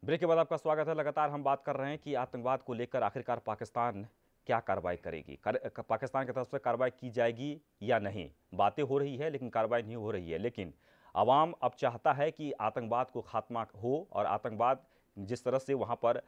Break के बाद आपका स्वागत है। लगातार हम बात कर रहे हैं कि आतंकवाद को लेकर आखिरकार पाकिस्तान क्या कार्रवाई करेगी, पाकिस्तान की तरफ से कार्रवाई की जाएगी या नहीं। बातें हो रही है लेकिन कार्रवाई नहीं हो रही है। लेकिन आवाम अब चाहता है कि आतंकवाद को खात्मा हो और आतंकवाद जिस तरह से वहाँ पर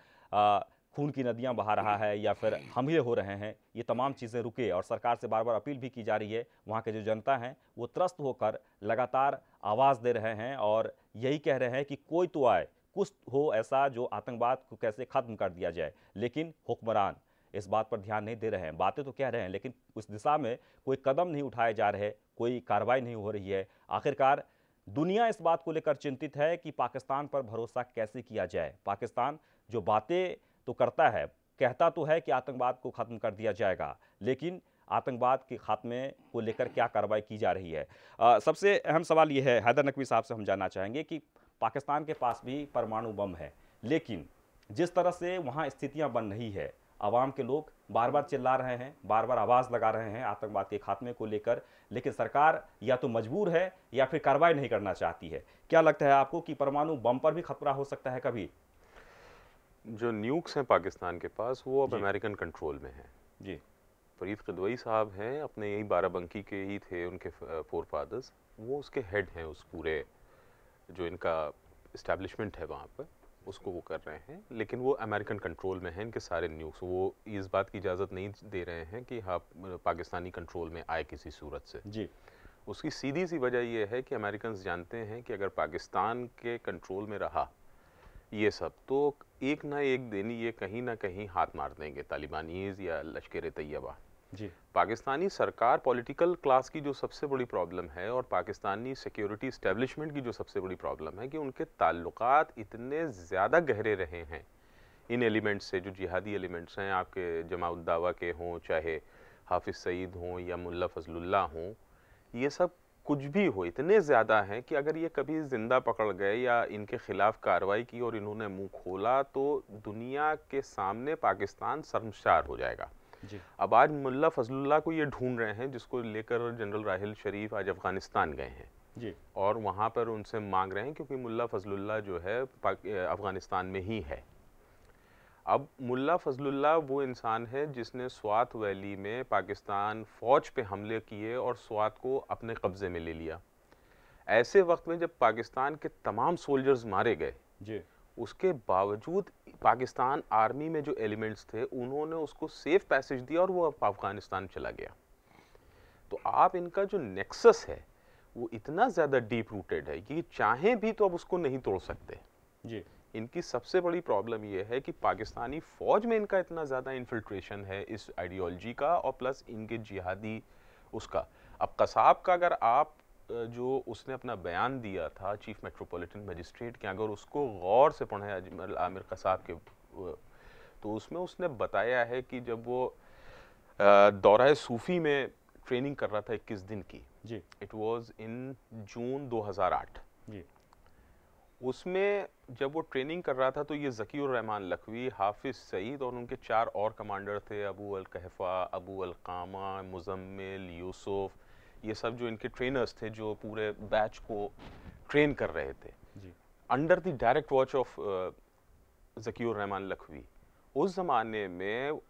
खून की नदियाँ बहा रहा है या फिर हमले हो रहे हैं, ये तमाम चीज़ें रुके। और सरकार से बार बार अपील भी की जा रही है। वहाँ के जो जनता हैं वो त्रस्त होकर लगातार आवाज़ दे रहे हैं और यही कह रहे हैं कि कोई तो आए, कुछ हो ऐसा जो आतंकवाद को कैसे खत्म कर दिया जाए। लेकिन हुक्मरान इस बात पर ध्यान नहीं दे रहे हैं। बातें तो कह रहे हैं लेकिन उस दिशा में कोई कदम नहीं उठाए जा रहे, कोई कार्रवाई नहीं हो रही है। आखिरकार दुनिया इस बात को लेकर चिंतित है कि पाकिस्तान पर भरोसा कैसे किया जाए। पाकिस्तान जो बातें तो करता है, कहता तो है कि आतंकवाद को खत्म कर दिया जाएगा, लेकिन आतंकवाद के खात्मे को लेकर क्या कार्रवाई की जा रही है। सबसे अहम सवाल यह है, हैदर नकवी साहब से हम जानना चाहेंगे कि पाकिस्तान के पास भी परमाणु बम है, लेकिन जिस तरह से वहाँ स्थितियाँ बन रही है, आवाम के लोग बार बार चिल्ला रहे हैं, बार बार आवाज़ लगा रहे हैं आतंकवाद के खात्मे को लेकर, लेकिन सरकार या तो मजबूर है या फिर कार्रवाई नहीं करना चाहती है। क्या लगता है आपको कि परमाणु बम पर भी खतरा हो सकता है कभी? जो न्यूक्स हैं पाकिस्तान के पास वो अब जी अमेरिकन कंट्रोल में हैं। जी फरीद क़िदवई साहब हैं, अपने यही बाराबंकी के ही थे, उनके फोर फादर्स, वो उसके हेड हैं। उस पूरे जो इनका इस्टेब्लिशमेंट है वहाँ पर, उसको वो कर रहे हैं। लेकिन वो अमेरिकन कंट्रोल में हैं, इनके सारे न्यूक्स। वो इस बात की इजाज़त नहीं दे रहे हैं कि हाँ पाकिस्तानी कंट्रोल में आए किसी सूरत से। जी उसकी सीधी सी वजह ये है कि अमेरिकन्स जानते हैं कि अगर पाकिस्तान के कंट्रोल में रहा ये सब, तो एक ना एक दिन ये कहीं ना कहीं हाथ मार देंगे तालिबानीज़ या लश्कर तैयबा। जी पाकिस्तानी सरकार, पॉलिटिकल क्लास की जो सबसे बड़ी प्रॉब्लम है और पाकिस्तानी सिक्योरिटी इस्टेब्लिशमेंट की जो सबसे बड़ी प्रॉब्लम है कि उनके ताल्लुकात इतने ज़्यादा गहरे रहे हैं इन एलिमेंट्स से, जो जिहादी एलिमेंट्स हैं, आपके जमाउद दावा के हों, चाहे हाफिज़ सईद हों या मुल्ला फजलुल्लाह हों, ये सब कुछ भी हो, इतने ज़्यादा हैं कि अगर ये कभी ज़िंदा पकड़ गए या इनके ख़िलाफ़ कार्रवाई की और इन्होंने मुंह खोला तो दुनिया के सामने पाकिस्तान शर्मसार हो जाएगा। जी अब आज मुल्ला फजलुल्लाह को ये ढूंढ रहे हैं, जिसको लेकर जनरल राहिल शरीफ आज अफ़गानिस्तान गए हैं जी और वहाँ पर उनसे मांग रहे हैं, क्योंकि मुल्ला फजलुल्लाह जो है अफ़गानिस्तान में ही है। अब मुल्ला फजलुल्लाह वो इंसान है जिसने स्वात वैली में पाकिस्तान फ़ौज पे हमले किए और स्वात को अपने कब्ज़े में ले लिया। ऐसे वक्त में जब पाकिस्तान के तमाम सोल्जर्स मारे गए, जी उसके बावजूद पाकिस्तान आर्मी में जो एलिमेंट्स थे उन्होंने उसको सेफ पैसेज दिया और वो अफ़गानिस्तान चला गया। तो आप इनका जो नेक्सस है वो इतना ज़्यादा डीप रूटेड है कि चाहें भी तो अब उसको नहीं तोड़ सकते। जी इनकी सबसे बड़ी प्रॉब्लम ये है कि पाकिस्तानी फ़ौज में इनका इतना ज़्यादा इन्फिल्ट्रेशन है इस आइडियोलॉजी का, और प्लस इनके जिहादी उसका। अब कसाब का अगर आप जो उसने अपना बयान दिया था चीफ मेट्रोपॉलिटन मजिस्ट्रेट के, अगर उसको गौर से पढ़े अजमल आमिर कसाब के, तो उसमें उसने बताया है कि जब वो दौरा सूफ़ी में ट्रेनिंग कर रहा था 21 दिन की, जी इट वाज इन जून 2008, जी उसमें जब वो ट्रेनिंग कर रहा था तो ये ज़कीउर रहमान लखवी, हाफिज़ सईद और उनके 4 और कमांडर थे, अबू अल कहफ़ा, अबू अल कामा, मुज़म्मिल, यूसुफ, ये सब जो इनके ट्रेनर्स थे जो पूरे बैच को ट्रेन कर रहे थे, जी under the direct watch of Zakiur Rehman Lakhvi. उस ज़माने में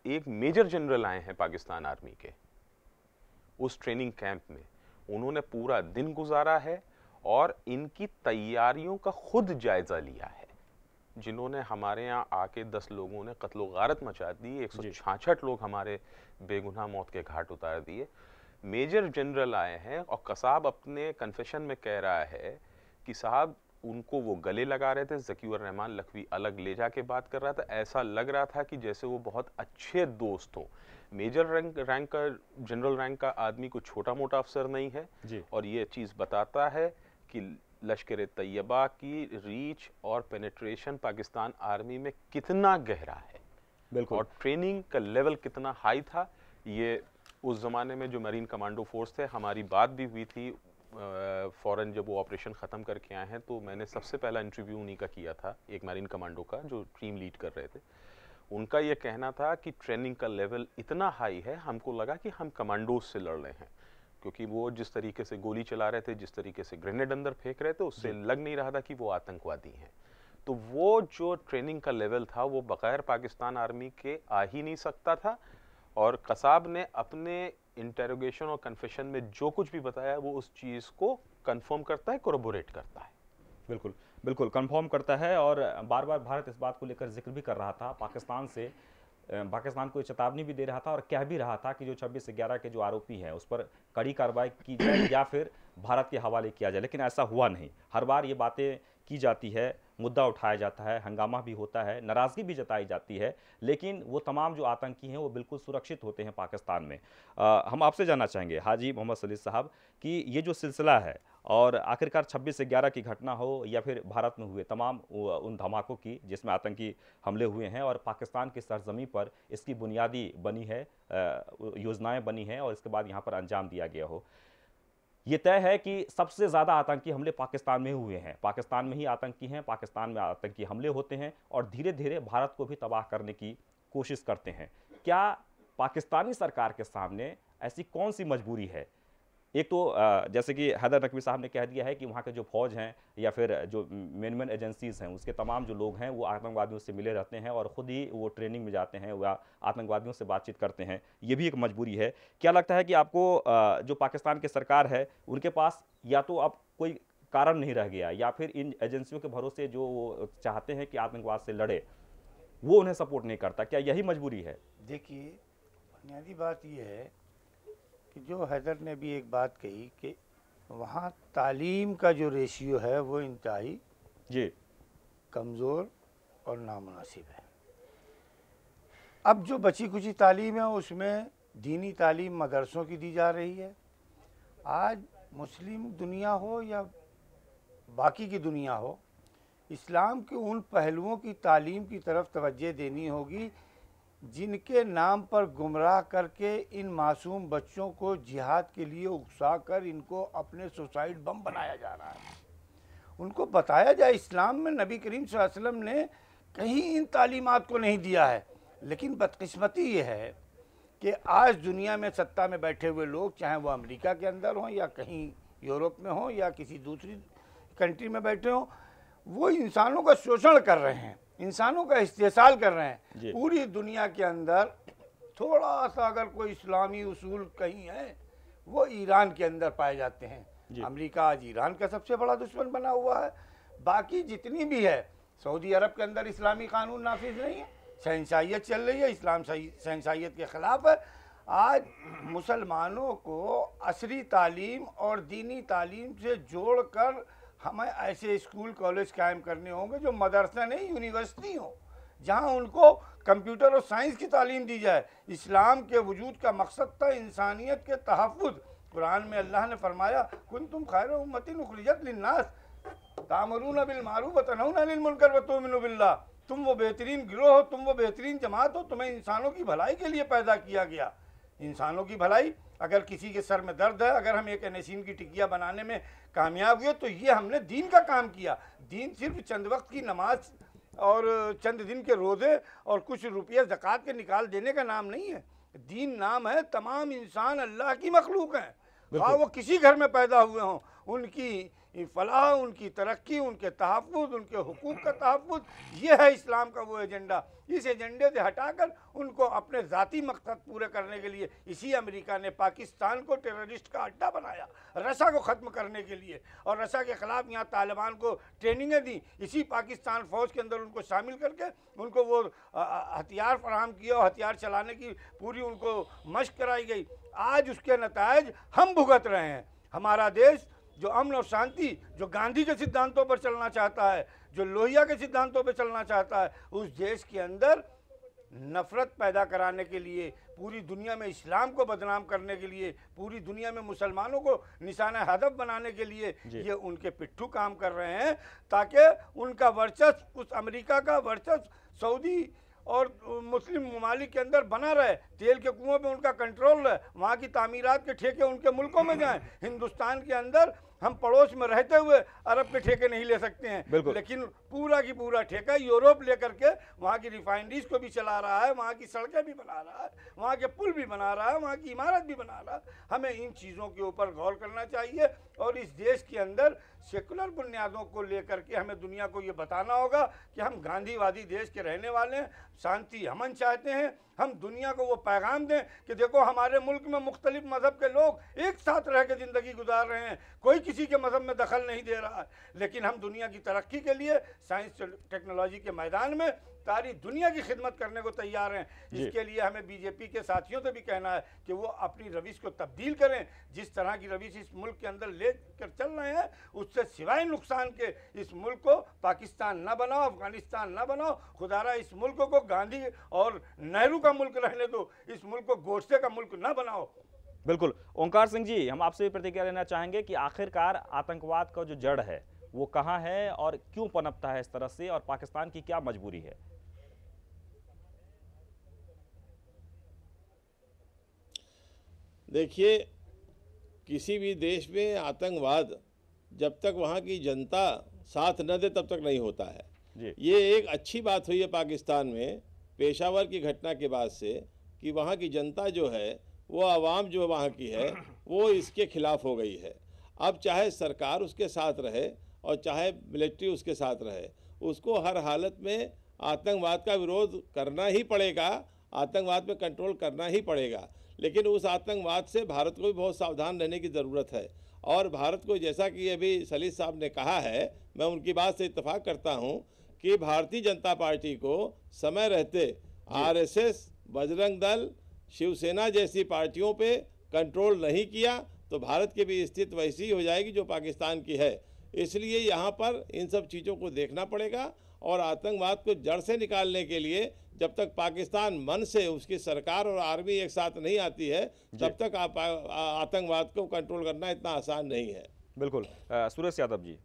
एक मेजर जनरल आए हैं पाकिस्तान आर्मी के उस ट्रेनिंग कैंप में, उन्होंने पूरा दिन गुजारा है और इनकी तैयारियों का खुद जायजा लिया है। जिन्होंने हमारे यहाँ आके 10 लोगों ने कत्लो गारत मचा दी, 166 लोग हमारे बेगुनाह मौत के घाट उतार दिए। मेजर जनरल आए हैं और कसाब अपने कन्फेशन में कह रहा है कि साहब उनको वो गले लगा रहे थे, ज़कीउर रहमान लखवी अलग ले जाके बात कर रहा था, ऐसा लग रहा था कि जैसे वो बहुत अच्छे दोस्त हों। मेजर रैंक का, जनरल रैंक का आदमी कोई छोटा मोटा अफसर नहीं है। जी और ये चीज़ बताता है कि लश्कर तैयबा की रीच और पेनिट्रेशन पाकिस्तान आर्मी में कितना गहरा है बिल्कुल। और ट्रेनिंग का लेवल कितना हाई था। ये उस ज़माने में जो मरीन कमांडो फोर्स थे, हमारी बात भी हुई थी फ़ौरन जब वो ऑपरेशन ख़त्म करके आए हैं, तो मैंने सबसे पहला इंटरव्यू उन्हीं का किया था, एक मरीन कमांडो का जो टीम लीड कर रहे थे। उनका ये कहना था कि ट्रेनिंग का लेवल इतना हाई है, हमको लगा कि हम कमांडोज से लड़ रहे हैं, क्योंकि वो जिस तरीके से गोली चला रहे थे, जिस तरीके से ग्रेनेड अंदर फेंक रहे थे, उससे लग नहीं रहा था कि वो आतंकवादी हैं। तो वो जो ट्रेनिंग का लेवल था वो बगैर पाकिस्तान आर्मी के आ ही नहीं सकता था। और कसाब ने अपने इंटेरोगेशन और कन्फेशन में जो कुछ भी बताया वो उस चीज़ को कंफर्म करता है, कोरोबोरेट करता है। बिल्कुल, बिल्कुल कंफर्म करता है। और बार बार भारत इस बात को लेकर जिक्र भी कर रहा था, पाकिस्तान को ये चेतावनी भी दे रहा था और कह भी रहा था कि जो 26/11 के जो आरोपी हैं उस पर कड़ी कार्रवाई की जाए या फिर भारत के हवाले किया जाए, लेकिन ऐसा हुआ नहीं। हर बार ये बातें की जाती है, मुद्दा उठाया जाता है, हंगामा भी होता है, नाराज़गी भी जताई जाती है, लेकिन वो तमाम जो आतंकी हैं वो बिल्कुल सुरक्षित होते हैं पाकिस्तान में। हम आपसे जानना चाहेंगे हाजी मोहम्मद सलील साहब कि ये जो सिलसिला है और आखिरकार 26/11 की घटना हो या फिर भारत में हुए तमाम उन धमाकों की जिसमें आतंकी हमले हुए हैं और पाकिस्तान की सरजमी पर इसकी बुनियादी बनी है, योजनाएं बनी हैं और इसके बाद यहाँ पर अंजाम दिया गया हो, ये तय है कि सबसे ज़्यादा आतंकी हमले पाकिस्तान में हुए हैं। पाकिस्तान में ही आतंकी हैं, पाकिस्तान में आतंकी हमले होते हैं और धीरे धीरे भारत को भी तबाह करने की कोशिश करते हैं। क्या पाकिस्तानी सरकार के सामने ऐसी कौन सी मजबूरी है? एक तो जैसे कि हैदर नकवी साहब ने कह दिया है कि वहाँ के जो फौज हैं या फिर जो मेन एजेंसीज़ हैं उसके तमाम जो लोग हैं वो आतंकवादियों से मिले रहते हैं और ख़ुद ही वो ट्रेनिंग में जाते हैं या आतंकवादियों से बातचीत करते हैं। ये भी एक मजबूरी है। क्या लगता है कि आपको जो पाकिस्तान की सरकार है उनके पास या तो अब कोई कारण नहीं रह गया या फिर इन एजेंसियों के भरोसे जो वो चाहते हैं कि आतंकवाद से लड़े वो उन्हें सपोर्ट नहीं करता? क्या यही मजबूरी है? देखिए, बुनियादी बात यह है कि जो हैदर ने भी एक बात कही कि वहाँ तालीम का जो रेशियो है वो इंतहाई जी कमज़ोर और नामुनासिब है। अब जो बची कुची तालीम है उसमें दीनी तालीम मदरसों की दी जा रही है। आज मुस्लिम दुनिया हो या बाकी की दुनिया हो, इस्लाम के उन पहलुओं की तालीम की तरफ तवज्जो देनी होगी जिनके नाम पर गुमराह करके इन मासूम बच्चों को जिहाद के लिए उकसा कर इनको अपने सुसाइड बम बनाया जा रहा है। उनको बताया जाए इस्लाम में नबी करीम सल्लल्लाहु अलैहि वसल्लम ने कहीं इन तालीमात को नहीं दिया है। लेकिन बदकिस्मती ये है कि आज दुनिया में सत्ता में बैठे हुए लोग, चाहे वो अमेरिका के अंदर हों या कहीं यूरोप में हों या किसी दूसरी कंट्री में बैठे हों, वो इंसानों का शोषण कर रहे हैं, इंसानों का इस्तेसाल कर रहे हैं। पूरी दुनिया के अंदर थोड़ा सा अगर कोई इस्लामी उसूल कहीं है वो ईरान के अंदर पाए जाते हैं। अमेरिका आज ईरान का सबसे बड़ा दुश्मन बना हुआ है। बाकी जितनी भी है, सऊदी अरब के अंदर इस्लामी कानून नाफिज नहीं है, शहनशाहियत चल रही है, इस्लाम शहनशाहियत के ख़िलाफ़ है। आज मुसलमानों को असरी तालीम और दीनी तालीम से जोड़ कर हमें ऐसे स्कूल कॉलेज कायम करने होंगे जो मदरसा नहीं यूनिवर्सिटी हो, जहां उनको कंप्यूटर और साइंस की तालीम दी जाए। इस्लाम के वजूद का मकसद था इंसानियत के तहफ़्फ़ुज़। कुरान में अल्लाह ने फरमाया, कुंतुम खैर उम्मतिन उखरिजत लिन्नास तामरून बिल मारूफ व तनहौना अनिल मुनकर व तुमिनू बिल्लाह। तुम वो बेहतरीन गिरोह हो, तुम वो बेहतरीन जमात हो, तुम्हें इंसानों की भलाई के लिए पैदा किया गया। इंसानों की भलाई, अगर किसी के सर में दर्द है, अगर हम एक नशीन की टिकिया बनाने में कामयाब हुए तो ये हमने दीन का काम किया। दीन सिर्फ चंद वक्त की नमाज और चंद दिन के रोज़े और कुछ रुपये ज़कात के निकाल देने का नाम नहीं है। दीन नाम है तमाम इंसान अल्लाह की मखलूक हैं, हाँ वो किसी घर में पैदा हुए हों, उनकी फलाह, उनकी तरक्की, उनके तहफ़्फ़ुज़, उनके हुकूक का तहफ़्फ़ुज़, ये है इस्लाम का वो एजेंडा। इस एजेंडे से हटाकर उनको अपने ज़ाती मकसद पूरे करने के लिए इसी अमेरिका ने पाकिस्तान को टेररिस्ट का अड्डा बनाया, रसा को ख़त्म करने के लिए, और रसा के ख़िलाफ़ यहाँ तालिबान को ट्रेनिंगें दी। इसी पाकिस्तान फ़ौज के अंदर उनको शामिल करके उनको वो हथियार फराहम किया और हथियार चलाने की पूरी उनको मशक़ कराई गई। आज उसके नतायज हम भुगत रहे हैं। हमारा देश जो अमन और शांति, जो गांधी के सिद्धांतों पर चलना चाहता है, जो लोहिया के सिद्धांतों पर चलना चाहता है, उस देश के अंदर नफ़रत पैदा कराने के लिए, पूरी दुनिया में इस्लाम को बदनाम करने के लिए, पूरी दुनिया में मुसलमानों को निशाना हदफ बनाने के लिए ये उनके पिट्ठू काम कर रहे हैं, ताकि उनका वर्चस्व, उस अमेरिका का वर्चस्व सऊदी और मुस्लिम ममालिक के अंदर बना रहे, तेल के कुओं पे उनका कंट्रोल रहे, वहाँ की तामीरात के ठेके उनके मुल्कों में जाएं। हिंदुस्तान के अंदर हम पड़ोस में रहते हुए अरब के ठेके नहीं ले सकते हैं, लेकिन पूरा की पूरा ठेका यूरोप लेकर के वहाँ की रिफाइनरीज को भी चला रहा है, वहाँ की सड़कें भी बना रहा है, वहाँ के पुल भी बना रहा है, वहाँ की इमारत भी बना रहा है। हमें इन चीज़ों के ऊपर गौर करना चाहिए और इस देश के अंदर सेकुलर बुनियादों को लेकर के हमें दुनिया को ये बताना होगा कि हम गांधीवादी देश के रहने वाले हैं, शांति अमन चाहते हैं। हम दुनिया को वो पैगाम दें कि देखो हमारे मुल्क में मुख्तलिफ मज़हब के लोग एक साथ रह के ज़िंदगी गुजार रहे हैं, कोई किसी के मज़हब में दखल नहीं दे रहा है, लेकिन हम दुनिया की तरक्की के लिए साइंस टेक्नोलॉजी के मैदान में सारी दुनिया की खिदमत करने को तैयार हैं। इसके लिए हमें बीजेपी के साथियों से भी कहना है कि वो अपनी रविश को तब्दील करें। जिस तरह की रविश इस मुल्क के अंदर ले कर चल रहे हैं उससे सिवाय नुकसान के इस मुल्क को पाकिस्तान न बनाओ, अफगानिस्तान न बनाओ। खुदारा इस मुल्क को गांधी और नेहरू का मुल्क रहने दो, इस मुल्क को गोडसे का मुल्क न बनाओ। बिल्कुल। ओंकार सिंह जी, हम आपसे भी प्रतिक्रिया लेना चाहेंगे कि आखिरकार आतंकवाद का जो जड़ है वो कहाँ है और क्यों पनपता है इस तरह से, और पाकिस्तान की क्या मजबूरी है? देखिए, किसी भी देश में आतंकवाद जब तक वहाँ की जनता साथ न दे तब तक नहीं होता है जी। ये एक अच्छी बात हुई है पाकिस्तान में पेशावर की घटना के बाद से कि वहाँ की जनता जो है वो आवाम जो वहाँ की है वो इसके खिलाफ हो गई है। अब चाहे सरकार उसके साथ रहे और चाहे मिलिट्री उसके साथ रहे, उसको हर हालत में आतंकवाद का विरोध करना ही पड़ेगा, आतंकवाद पे कंट्रोल करना ही पड़ेगा। लेकिन उस आतंकवाद से भारत को भी बहुत सावधान रहने की ज़रूरत है। और भारत को, जैसा कि अभी सलील साहब ने कहा है, मैं उनकी बात से इत्तेफाक करता हूं कि भारतीय जनता पार्टी को समय रहते आरएसएस, बजरंग दल, शिवसेना जैसी पार्टियों पे कंट्रोल नहीं किया तो भारत की भी स्थिति वैसी ही हो जाएगी जो पाकिस्तान की है। इसलिए यहाँ पर इन सब चीज़ों को देखना पड़ेगा और आतंकवाद को जड़ से निकालने के लिए जब तक पाकिस्तान मन से, उसकी सरकार और आर्मी एक साथ नहीं आती है, तब तक आतंकवाद को कंट्रोल करना इतना आसान नहीं है। बिल्कुल। सुरेश यादव जी,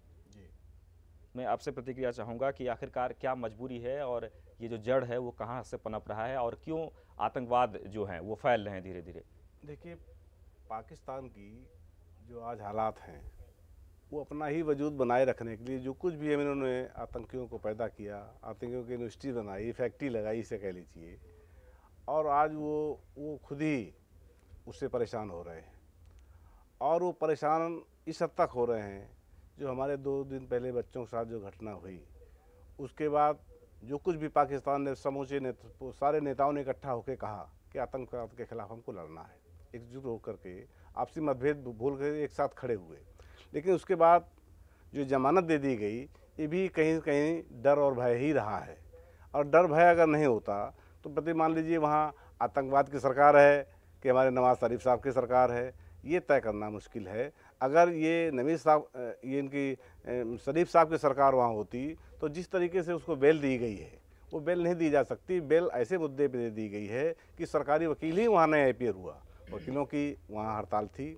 मैं आपसे प्रतिक्रिया चाहूँगा कि आखिरकार क्या मजबूरी है और ये जो जड़ है वो कहाँ से पनप रहा है और क्यों आतंकवाद जो हैं वो फैल रहे हैं धीरे धीरे? देखिए, पाकिस्तान की जो आज हालात हैं वो अपना ही वजूद बनाए रखने के लिए जो कुछ भी इन्होंने आतंकियों को पैदा किया, आतंकियों की यूनिवर्सिटी बनाई, फैक्ट्री लगाई, इसे कह लीजिए, और आज वो खुद ही उससे परेशान हो रहे हैं। और वो परेशान इस हद तक हो रहे हैं जो हमारे 2 दिन पहले बच्चों के साथ जो घटना हुई, उसके बाद जो कुछ भी पाकिस्तान ने समूचे सारे नेताओं ने इकट्ठा होकर कहा कि आतंकवाद के खिलाफ हमको लड़ना है, एकजुट होकर के आपसी मतभेद भूल कर एक साथ खड़े हुए। लेकिन उसके बाद जो जमानत दे दी गई, ये भी कहीं कहीं डर और भय ही रहा है। और डर भय अगर नहीं होता तो प्रति मान लीजिए वहाँ आतंकवाद की सरकार है कि हमारे नवाज शरीफ साहब की सरकार है, ये तय करना मुश्किल है। अगर ये नवीज साहब, ये इनकी शरीफ साहब की सरकार वहाँ होती तो जिस तरीके से उसको बेल दी गई है वो बेल नहीं दी जा सकती। बेल ऐसे मुद्दे पे दे दी गई है कि सरकारी वकील ही वहाँ नहीं अपीयर हुआ, वकीलों की वहाँ हड़ताल थी।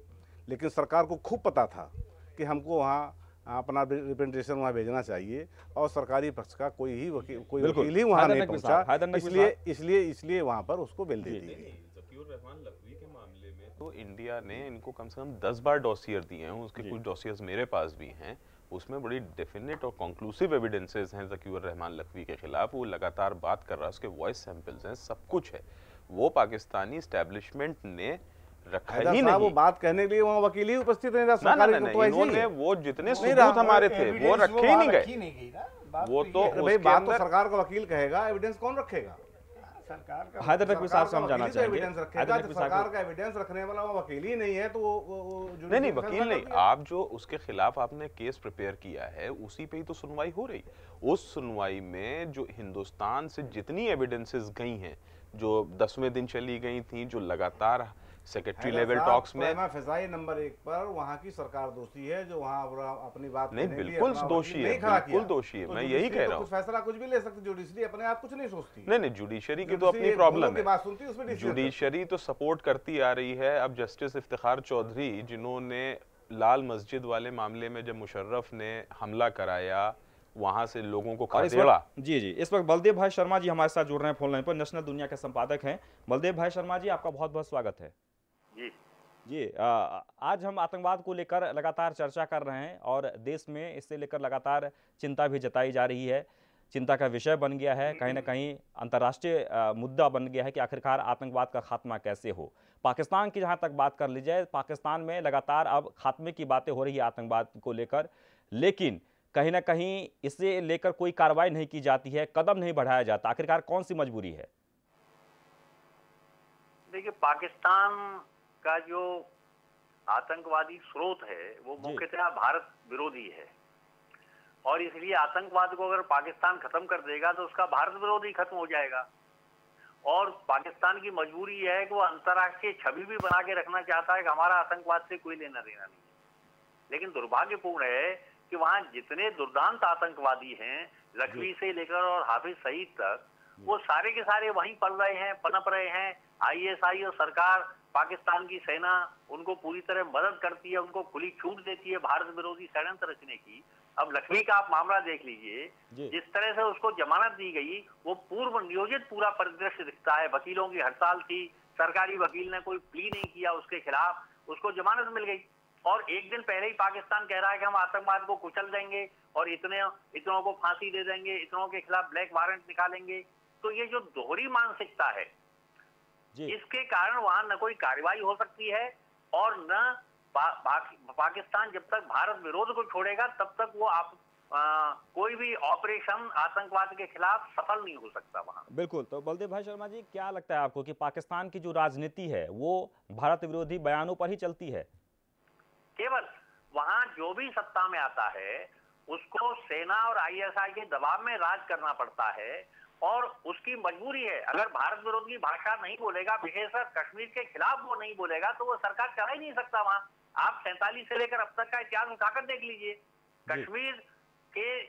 लेकिन सरकार को खूब पता था कि हमको वहाँ अपना रिप्रेजेंटेशन वहाँ भेजना चाहिए और सरकारी पक्ष का कोई वकील ही वहाँ नहीं पहुँचा, इसलिए वहाँ पर उसको बेल दे दी गई। ज़कीउर रहमान लखवी के मामले में तो इंडिया ने इनको कम से कम 10 बार डॉसियर दिए हैं, उसके कुछ डॉसियर्स मेरे पास भी हैं, उसमें बड़ी डेफिनेट और कंक्लूसिव एविडेंसेस हैं ज़कीउर रहमान लखवी के खिलाफ। वो लगातार बात कर रहा है, उसके वॉइस सैंपल्स हैं, सब कुछ है। वो पाकिस्तानी एस्टेब्लिशमेंट ने रखा ही नहीं। वो बात कहने के लिए वहाँ वकील ही उपस्थित नहीं था। इन्होंने वो जितने सबूत हमारे थे वो रखे ही नहीं गए। वो तो भाई बात तो सरकार का वकील कहेगा, एविडेंस कौन रखेगा? सरकार का। हैदर नकवी साहब से हम जानना चाहेंगे, सरकार का एविडेंस रखने वाला वो वकील ही नहीं है तो नहीं वकील नहीं। आप जो उसके खिलाफ आपने केस प्रिपेयर किया है उसी पे ही तो सुनवाई हो रही। उस सुनवाई में जो हिंदुस्तान से जितनी एविडेंसेस गई हैं, जो 10वें दिन चली गई थी, जो लगातार सेक्रेटरी लेवल टॉक्स में फिजाई नंबर 1 पर वहाँ की सरकार दोषी है, जो वहाँ अपनी बात नहीं, बिल्कुल दोषी है, बिल्कुल दोषी है। मैं यही कह रहा हूँ, फैसला कुछ भी ले सकती, जुडिशरी अपने आप कुछ नहीं सोचती। नहीं, जुडिशरी की तो अपनी प्रॉब्लम है, जुडिशरी तो सपोर्ट करती आ रही है। अब जस्टिस इफ्तिखार चौधरी, जिन्होंने लाल मस्जिद वाले मामले में जब मुशर्रफ ने हमला कराया, वहां से लोगों को खदेड़ा। जी, इस वक्त बलदेव भाई शर्मा जी हमारे साथ जुड़ रहे हैं फोन लाइन पर, नेशनल दुनिया के संपादक हैं। बलदेव भाई शर्मा जी, आपका बहुत बहुत स्वागत है। जी जी आज हम आतंकवाद को लेकर लगातार चर्चा कर रहे हैं और देश में इससे लेकर लगातार चिंता भी जताई जा रही है। चिंता का विषय बन गया है, कहीं ना कहीं अंतर्राष्ट्रीय मुद्दा बन गया है कि आखिरकार आतंकवाद का खात्मा कैसे हो। पाकिस्तान की जहां तक बात कर ली जाए, पाकिस्तान में लगातार अब खात्मे की बातें हो रही है आतंकवाद को लेकर, लेकिन कहीं ना कहीं इसे लेकर कोई कार्रवाई नहीं की जाती है, कदम नहीं बढ़ाया जाता। आखिरकार कौन सी मजबूरी है? देखिए, पाकिस्तान का जो आतंकवादी स्रोत है वो मुख्यतः भारत विरोधी है और इसलिए आतंकवाद को अगर पाकिस्तान खत्म कर देगा तो उसका भारत विरोधी खत्म हो जाएगा। और पाकिस्तान की मजबूरी है कि वो अंतर्राष्ट्रीय छवि भी बना के रखना चाहता है कि हमारा आतंकवाद से कोई लेना देना नहीं है। लेकिन दुर्भाग्यपूर्ण है कि वहां जितने दुर्दांत आतंकवादी हैं, लखवी से लेकर और हाफिज सईद तक, वो सारे के सारे वहीं पल रहे हैं, पनप रहे हैं। आईएसआई और सरकार, पाकिस्तान की सेना उनको पूरी तरह मदद करती है, उनको खुली छूट देती है भारत विरोधी षड्यंत्र रचने की। अब लखवी का आप मामला देख लीजिए, जिस तरह से उसको जमानत दी गई वो पूर्व नियोजित पूरा परिदृश्य दिखता है। वकीलों की हड़ताल थी, सरकारी वकील ने कोई प्ली नहीं किया उसके खिलाफ, उसको जमानत मिल गई। और एक दिन पहले ही पाकिस्तान कह रहा है कि हम आतंकवाद को कुचल देंगे और इतनों को फांसी दे देंगे, इतनों के खिलाफ ब्लैक वारंट निकालेंगे। तो ये जो दोहरी मानसिकता है, इसके कारण वहां न कोई कार्रवाई हो सकती है और न पाकिस्तान जब तक भारत विरोध को छोड़ेगा तब तक वो कोई भी ऑपरेशन आतंकवाद के खिलाफ सफल नहीं हो सकता वहां। बिल्कुल। तो बलदेव भाई शर्मा जी, क्या लगता है आपको कि पाकिस्तान की जो राजनीति है वो भारत विरोधी बयानों पर ही चलती है? केवल वहां जो भी सत्ता में आता है उसको सेना और आईएसआई के दबाव में राज करना पड़ता है और उसकी मजबूरी है। अगर भारत विरोध की भाषा नहीं बोलेगा, विशेषकर कश्मीर के खिलाफ वो नहीं बोलेगा, तो वो सरकार चला ही नहीं सकता वहां। आप 47 से लेकर अब तक का इतिहास उठाकर देख लीजिए, कश्मीर के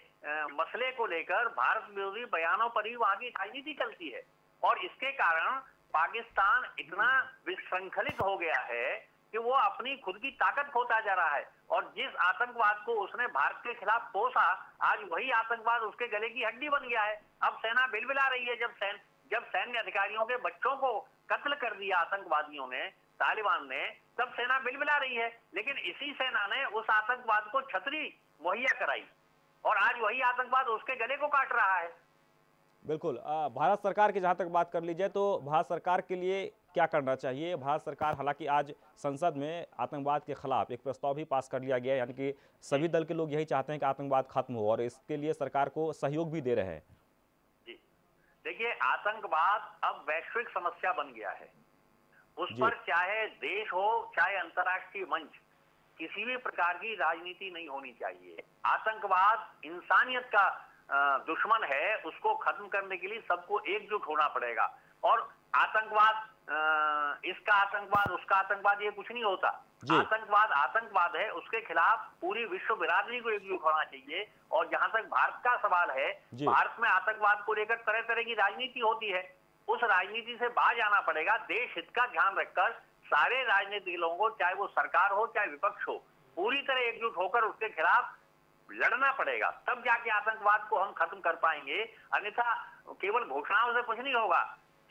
मसले को लेकर भारत विरोधी बयानों पर ही वहां की राजनीति चलती है और इसके कारण पाकिस्तान इतना विश्रृंखलित हो गया है कि वो अपनी खुद की ताकत खोता जा रहा है और जिस आतंकवाद को उसने भारत के खिलाफ पोसा, आज वही आतंकवाद उसके गले की हड्डी बन गया है। अब सेना बिलबिला रही है। जब सैन्य अधिकारियों के बच्चों को कत्ल कर दिया आतंकवादियों ने, तालिबान ने, तब सेना बिलबिला रही है। लेकिन इसी सेना ने उस आतंकवाद को छतरी मुहैया कराई और आज वही आतंकवाद उसके गले को काट रहा है। बिल्कुल। भारत सरकार की जहां तक बात कर ली जाए तो भारत सरकार के लिए क्या करना चाहिए? भारत सरकार, हालांकि आज संसद में आतंकवाद के खिलाफ एक प्रस्ताव भी पास कर लिया गया है, यानी कि सभी दल के लोग यही चाहते हैं कि आतंकवाद खत्म हो और इसके लिए सरकार को सहयोग भी दे रहे हैं। जी देखिए, आतंकवाद अब वैश्विक समस्या बन गया है। उस पर चाहे देश हो चाहे अंतर्राष्ट्रीय मंच, किसी भी प्रकार की राजनीति नहीं होनी चाहिए। आतंकवाद इंसानियत का दुश्मन है, उसको खत्म करने के लिए सबको एकजुट होना पड़ेगा। और आतंकवाद, इसका आतंकवाद उसका आतंकवाद, ये कुछ नहीं होता। आतंकवाद आतंकवाद है, उसके खिलाफ पूरी विश्व बिरादरी को एकजुट होना चाहिए। और जहां तक भारत का सवाल है, भारत में आतंकवाद को लेकर तरह तरह की राजनीति होती है, उस राजनीति से बाहर जाना पड़ेगा। देश हित का ध्यान रखकर सारे राजनीतिक लोगों को, चाहे वो सरकार हो चाहे विपक्ष हो, पूरी तरह एकजुट होकर उसके खिलाफ लड़ना पड़ेगा। तब जाके आतंकवाद को हम खत्म कर पाएंगे। अन्यथा केवल घोषणाओं से कुछ नहीं होगा।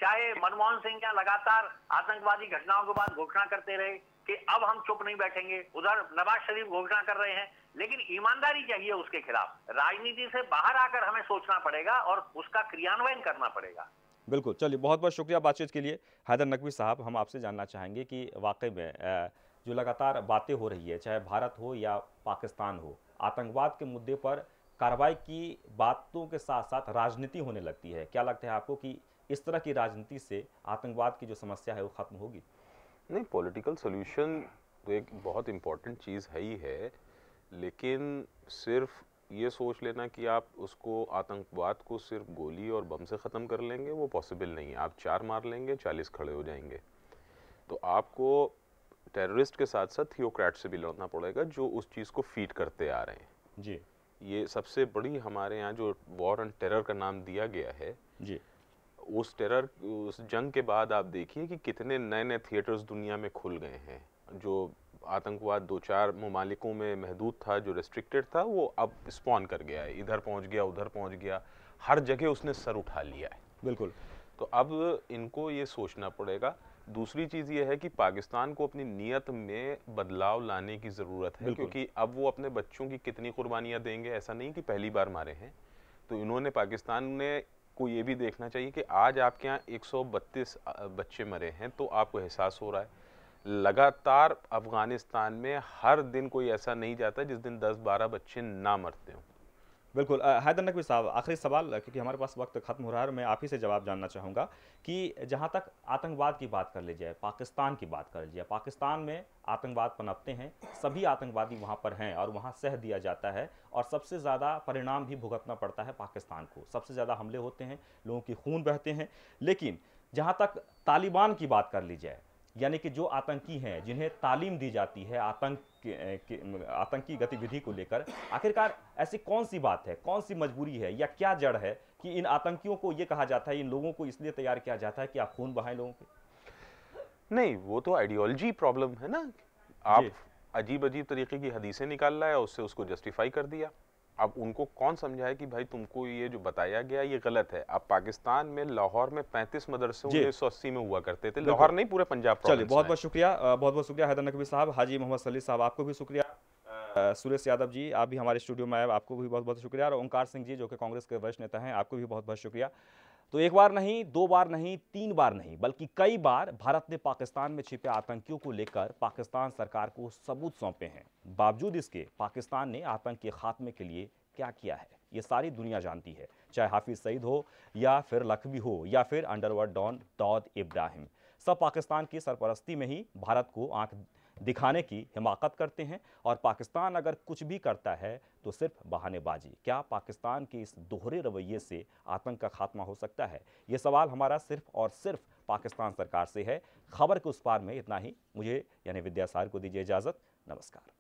चाहे मनमोहन सिंह क्या लगातार आतंकवादी घटनाओं के बाद घोषणा करते रहे कि अब हम चुप नहीं बैठेंगे, उधर नवाज शरीफ घोषणा कर रहे हैं, लेकिन ईमानदारी चाहिए उसके खिलाफ। राजनीति से बाहर आकर हमें सोचना पड़ेगा और उसका क्रियान्वयन करना पड़ेगा। बिल्कुल। चलिए, बहुत बहुत शुक्रिया बातचीत के लिए। हैदर नकवी साहब, हम आपसे जानना चाहेंगे कि वाकई में जो लगातार बातें हो रही है, चाहे भारत हो या पाकिस्तान हो, आतंकवाद के मुद्दे पर कार्रवाई की बातों के साथ साथ राजनीति होने लगती है। क्या लगता है आपको कि इस तरह की राजनीति से आतंकवाद की जो समस्या है वो खत्म होगी? नहीं, पॉलिटिकल सॉल्यूशन तो एक बहुत इम्पॉर्टेंट चीज़ है ही है, लेकिन सिर्फ ये सोच लेना कि आप उसको, आतंकवाद को सिर्फ गोली और बम से ख़त्म कर लेंगे, वो पॉसिबल नहीं है। आप 4 मार लेंगे, 40 खड़े हो जाएंगे। तो आपको टेररिस्ट के साथ साथ थियोक्रेट से भी लड़ना पड़ेगा, जो उस चीज़ को फीड करते आ रहे हैं। जी, ये सबसे बड़ी हमारे यहाँ जो वॉर ऑन टेरर का नाम दिया गया है जी, उस जंग के बाद आप देखिए कि कितने नए नए थिएटर्स दुनिया में खुल गए हैं। जो आतंकवाद 2-4 ममालिकों में महदूद था, जो रेस्ट्रिक्टेड था, वो अब स्पॉन कर गया है। इधर पहुंच गया, उधर पहुंच गया, हर जगह उसने सर उठा लिया है। बिल्कुल। तो अब इनको ये सोचना पड़ेगा दूसरी चीज़ ये है कि पाकिस्तान को अपनी नीयत में बदलाव लाने की ज़रूरत है, क्योंकि अब वो अपने बच्चों की कितनी कुर्बानियाँ देंगे, ऐसा नहीं कि पहली बार मारे हैं। तो इन्होंने पाकिस्तान ने को ये भी देखना चाहिए कि आज आपके यहाँ 132 बच्चे मरे हैं, तो आपको एहसास हो रहा है लगातार अफ़गानिस्तान में हर दिन कोई ऐसा नहीं जाता जिस दिन 10-12 बच्चे ना मरते हों। बिल्कुल। हैदर नकवी साहब, आखिरी सवाल, क्योंकि हमारे पास वक्त खत्म हो रहा है और मैं आप ही से जवाब जानना चाहूँगा कि जहाँ तक आतंकवाद की बात कर ली जाए, पाकिस्तान की बात कर ली जाए, पाकिस्तान में आतंकवाद पनपते हैं, सभी आतंकवादी वहाँ पर हैं और वहाँ सह दिया जाता है और सबसे ज़्यादा परिणाम भी भुगतना पड़ता है पाकिस्तान को। सबसे ज़्यादा हमले होते हैं, लोगों की खून बहते हैं। लेकिन जहाँ तक तालिबान की बात कर ली जाए, यानी कि जो आतंकी हैं, जिन्हें तालीम दी जाती है आतंकी गतिविधि को लेकर, आखिरकार ऐसी कौन सी बात है, कौन सी मजबूरी है या क्या जड़ है कि इन आतंकियों को ये कहा जाता है, इन लोगों को इसलिए तैयार किया जाता है कि आप खून बहाएं लोगों के? नहीं, वो तो आइडियोलॉजी प्रॉब्लम है ना। आप अजीब अजीब तरीके की हदीसें निकाल लाया, उससे उसको जस्टिफाई कर दिया। अब उनको कौन समझाए कि भाई तुमको ये जो बताया गया ये गलत है। अब पाकिस्तान में लाहौर में 35 मदरसे 1980 में हुआ करते थे, लाहौर नहीं पूरे पंजाब। चलिए, बहुत बहुत शुक्रिया, बहुत बहुत शुक्रिया हैदर नकवी साहब। हाजी मोहम्मद सली साहब, आपको भी शुक्रिया। सुरेश यादव जी, आप भी हमारे स्टूडियो में आए, आपको भी बहुत बहुत शुक्रिया। और ओंकार सिंह जी, जो कि कांग्रेस के वरिष्ठ नेता हैं, आपको भी बहुत बहुत शुक्रिया। तो एक बार नहीं, दो बार नहीं, तीन बार नहीं, बल्कि कई बार भारत ने पाकिस्तान में छिपे आतंकियों को लेकर पाकिस्तान सरकार को सबूत सौंपे हैं। बावजूद इसके पाकिस्तान ने आतंक के खात्मे के लिए क्या किया है, ये सारी दुनिया जानती है। चाहे हाफिज सईद हो या फिर लखवी हो या फिर अंडरवर्ल्ड डॉन दाऊद इब्राहिम, सब पाकिस्तान की सरपरस्ती में ही भारत को आंख दिखाने की हिमाकत करते हैं। और पाकिस्तान अगर कुछ भी करता है तो सिर्फ बहानेबाजी। क्या पाकिस्तान के इस दोहरे रवैये से आतंक का खात्मा हो सकता है? ये सवाल हमारा सिर्फ और सिर्फ पाकिस्तान सरकार से है। खबर के उस पार में इतना ही। मुझे यानी विद्यासागर को दीजिए इजाज़त। नमस्कार।